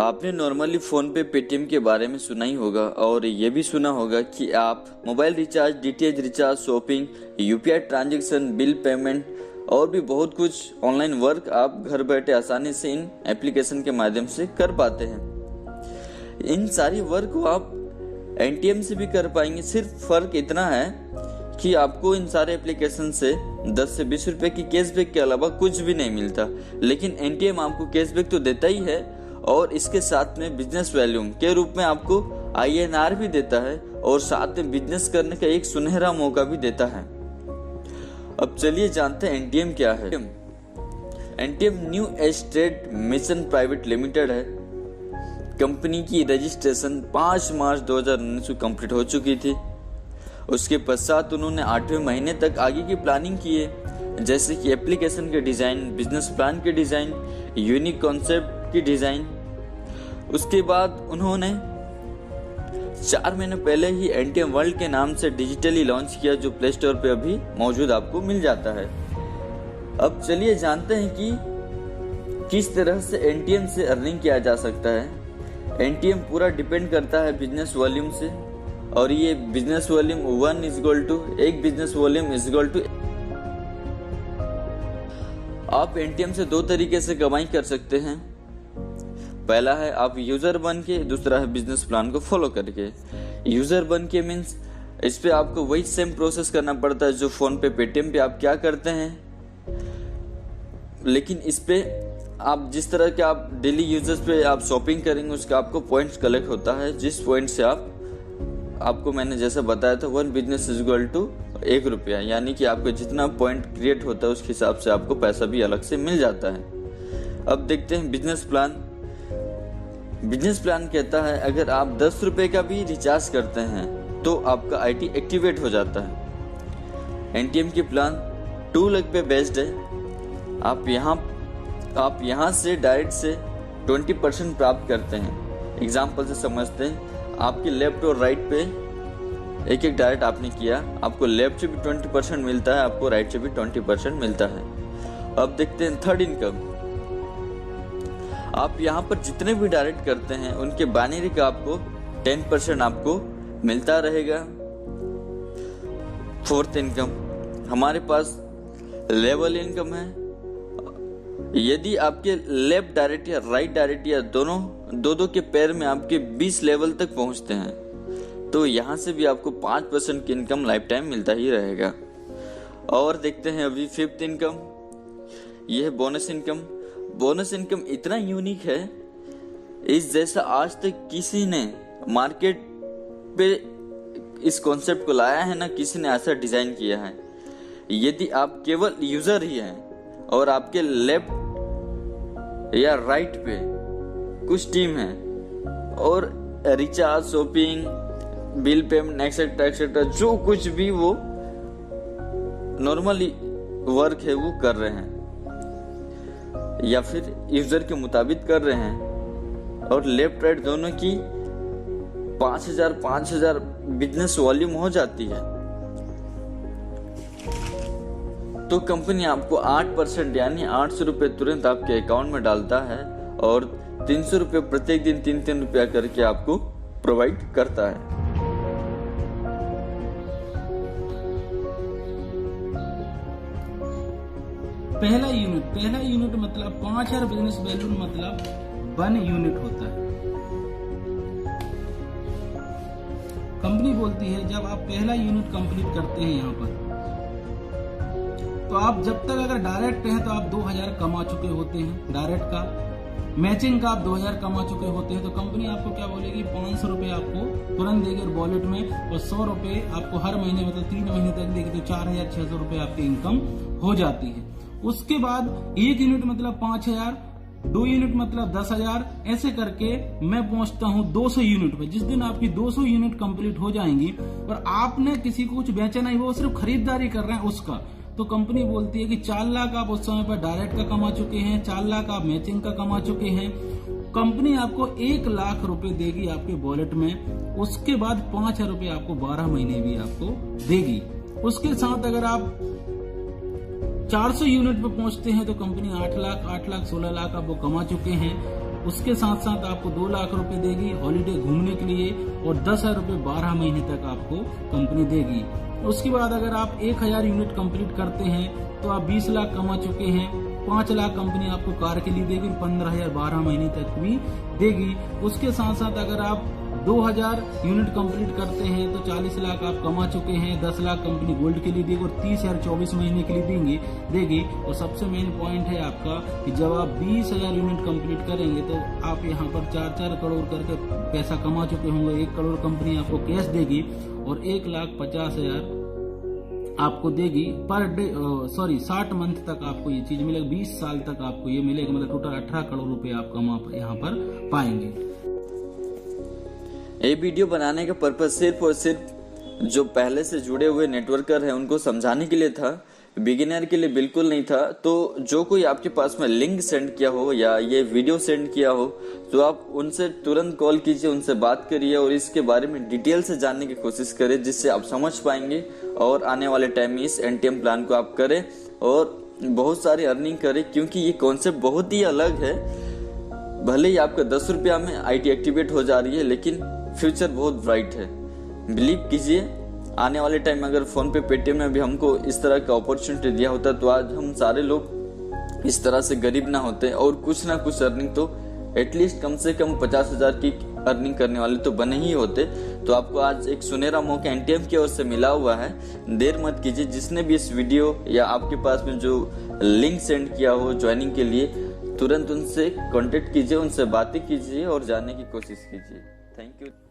आपने normally phone पे Paytm के बारे में सुना ही होगा और ये भी सुना होगा कि आप mobile recharge, DTH recharge, shopping, UPI transaction, bill payment और भी बहुत कुछ ऑनलाइन वर्क आप घर बैठे आसानी से इन एप्लीकेशन के माध्यम से कर पाते हैं। इन सारी वर्क को आप एटीएम से भी कर पाएंगे। सिर्फ फ़र्क इतना है कि आपको इन सारे एप्लीकेशन से 10 से 20 रुपए की कैशबैक के अलावा कुछ भी नहीं मिलता, लेकिन एटीएम आपको कैशबैक तो देता ही है और इसके साथ में बिजनेस वॉल्यूम के रूप में आपको INR भी देता है और साथ में बिजनेस करने का एक सुनहरा मौका भी देता है। अब चलिए जानते हैं एटीएम क्या है। ATM new estate mission private limited है। कंपनी की रजिस्ट्रेशन 5 मार्च 2019 को कंप्लीट हो चुकी थी। उसके पश्चात उन्होंने 8वें महीने तक आगे की प्लानिंग की है, जैसे कि एप्लीकेशन के डिजाइन, बिजनेस प्लान के डिजाइन, यूनिक कॉन्सेप्ट की डिजाइन। उसके बाद उन्होंने 4 महीने पहले ही एटीएम वर्ल्ड के नाम से डिजिटली लॉन्च किया, जो प्ले स्टोर पे अभी मौजूद आपको मिल जाता है। अब चलिए जानते हैं कि किस तरह से एटीएम से अर्निंग किया जा सकता है। एटीएम पूरा डिपेंड करता है बिजनेस वॉल्यूम से, और ये बिजनेस वॉल्यूम 1 बिजनेस वॉल्यूम = आप एटीएम से 2 तरीके से कमाई कर सकते हैं। पहला है आप यूजर बन के, दूसरा है बिजनेस प्लान को फॉलो करके। यूजर बन के मीन्स इस पे आपको वही सेम प्रोसेस करना पड़ता है जो फोन पे, पेटीएम पे आप क्या करते हैं, लेकिन इस पे आप जिस तरह के आप डेली यूजर्स पे आप शॉपिंग करेंगे उसका आपको पॉइंट्स कलेक्ट होता है, जिस पॉइंट से आपको मैंने जैसे बताया था 1 बिजनेस = 1 रुपया, यानी कि आपको जितना पॉइंट क्रिएट होता है उसके हिसाब से आपको पैसा भी अलग से मिल जाता है। अब देखते हैं बिजनेस प्लान। बिजनेस प्लान कहता है अगर आप 10 रुपए का भी रिचार्ज करते हैं तो आपका आईटी एक्टिवेट हो जाता है। एटीएम की प्लान 2 लाख पे बेस्ड है। आप यहाँ से डायरेक्ट से 20% प्राप्त करते हैं। एग्जाम्पल से समझते हैं, आपके लेफ्ट और राइट पे एक डायरेक्ट आपने किया, आपको लेफ्ट से भी 20% मिलता है, आपको राइट से भी 20% मिलता है। अब देखते हैं थर्ड इनकम। आप यहाँ पर जितने भी डायरेक्ट करते हैं उनके बाइनरी का आपको 10% आपको मिलता रहेगा। फोर्थ इनकम, हमारे पास लेवल इनकम है। यदि आपके लेफ्ट डायरेक्ट या राइट डायरेक्ट या दोनों दो के पैर में आपके 20 लेवल तक पहुंचते हैं तो यहाँ से भी आपको 5% की इनकम लाइफ टाइम मिलता ही रहेगा। और देखते हैं अभी फिफ्थ इनकम, यह है बोनस इनकम। बोनस इनकम इतना यूनिक है, इस जैसा आज तक किसी ने मार्केट पे इस कॉन्सेप्ट को लाया है ना, किसी ने ऐसा डिजाइन किया है। यदि आप केवल यूजर ही हैं और आपके लेफ्ट या राइट पे कुछ टीम है और recharge, shopping, bill payment etcetera etcetera जो कुछ भी वो नॉर्मली वर्क है वो कर रहे हैं या फिर यूजर के मुताबिक कर रहे हैं, और लेफ्ट राइट दोनों की 5,000 बिजनेस वॉल्यूम हो जाती है, तो कंपनी आपको 8% यानी 800 रुपए तुरंत आपके अकाउंट में डालता है और 300 रुपए प्रत्येक दिन 3-3 रुपया करके आपको प्रोवाइड करता है। पहला यूनिट मतलब 5,000 बिजनेस वैल्यू मतलब 1 यूनिट होता है। कंपनी बोलती है जब आप पहला यूनिट कंप्लीट करते हैं यहाँ पर, तो आप जब तक अगर डायरेक्ट हैं तो आप 2,000 कमा चुके होते हैं डायरेक्ट का, मैचिंग का आप 2,000 कमा चुके होते हैं, तो कंपनी आपको क्या बोलेगी 500 रुपए आपको तुरंत देगी वॉलेट में, और 100 रुपए आपको हर महीने मतलब 3 महीने तक देगी, तो 4,600 रुपए आपकी इनकम हो जाती है। उसके बाद 1 यूनिट मतलब 5,000, 2 यूनिट मतलब 10,000, ऐसे करके मैं पहुंचता हूं 200 यूनिट पे। जिस दिन आपकी 200 यूनिट कंप्लीट हो जाएंगी और आपने किसी को कुछ बेचा नहीं, वो सिर्फ खरीदारी कर रहे हैं उसका, तो कंपनी बोलती है कि 4 लाख आप उस समय पर डायरेक्ट का कमा चुके हैं, 4 लाख आप मैचिंग का कमा चुके हैं। कंपनी आपको 1 लाख रुपए देगी आपके वॉलेट में। उसके बाद 5,000 रुपए आपको 12 महीने भी आपको देगी। उसके साथ अगर आप 400 यूनिट पे पहुंचते हैं तो कंपनी 8 लाख 16 लाख आप वो कमा चुके हैं। उसके साथ साथ आपको 2 लाख रुपए देगी हॉलीडे घूमने के लिए और 10,000 रुपए 12 महीने तक आपको कंपनी देगी। उसके बाद अगर आप 1000 यूनिट कंप्लीट करते हैं तो आप 20 लाख कमा चुके हैं। 5 लाख कंपनी आपको कार के लिए देगी, 15,000 12 महीने तक भी देगी। उसके साथ साथ अगर आप 2000 यूनिट कंप्लीट करते हैं तो 40 लाख आप कमा चुके हैं। 10 लाख कंपनी गोल्ड के लिए देगी और 30,000 24 महीने के लिए देगी। और सबसे मेन पॉइंट है आपका कि जब आप 20,000 यूनिट कंप्लीट करेंगे तो आप यहाँ पर 4-4 करोड़ करके पैसा कमा चुके होंगे। 1 करोड़ कंपनी आपको कैश देगी और 1,50,000 आपको देगी पर डे 60 मंथ तक आपको ये चीज मिलेगी। 20 साल तक आपको ये मिलेगा, मतलब टोटल 18 करोड़ रुपए आप कमा यहाँ पर पाएंगे। ये वीडियो बनाने का पर्पज सिर्फ और सिर्फ जो पहले से जुड़े हुए नेटवर्कर हैं उनको समझाने के लिए था, बिगिनर के लिए बिल्कुल नहीं था। तो जो कोई आपके पास में लिंक सेंड किया हो या ये वीडियो सेंड किया हो तो आप उनसे तुरंत कॉल कीजिए, उनसे बात करिए और इसके बारे में डिटेल से जानने की कोशिश करें, जिससे आप समझ पाएंगे और आने वाले टाइम में इस एनटीएम प्लान को आप करें और बहुत सारी अर्निंग करें, क्योंकि ये कॉन्सेप्ट बहुत ही अलग है। भले ही आपका 10 रुपया में आईटी एक्टिवेट हो जा रही है, लेकिन फ्यूचर बहुत ब्राइट है। बिलीव कीजिए, आने वाले टाइम में अगर फोन पे पेटीएम में भी हमको इस तरह का अपॉर्चुनिटी दिया होता तो आज हम सारे लोग इस तरह से गरीब ना होते और कुछ ना कुछ अर्निंग तो एटलीस्ट कम से कम 50,000 की अर्निंग करने वाले तो बने ही होते। तो आपको आज एक सुनहरा मौका एनटीएम की ओर से मिला हुआ है, देर मत कीजिए। जिसने भी इस वीडियो या आपके पास में जो लिंक सेंड किया हो ज्वाइनिंग के लिए, तुरंत उनसे कांटेक्ट कीजिए, उनसे बातें कीजिए और जानने की कोशिश कीजिए। Thank you.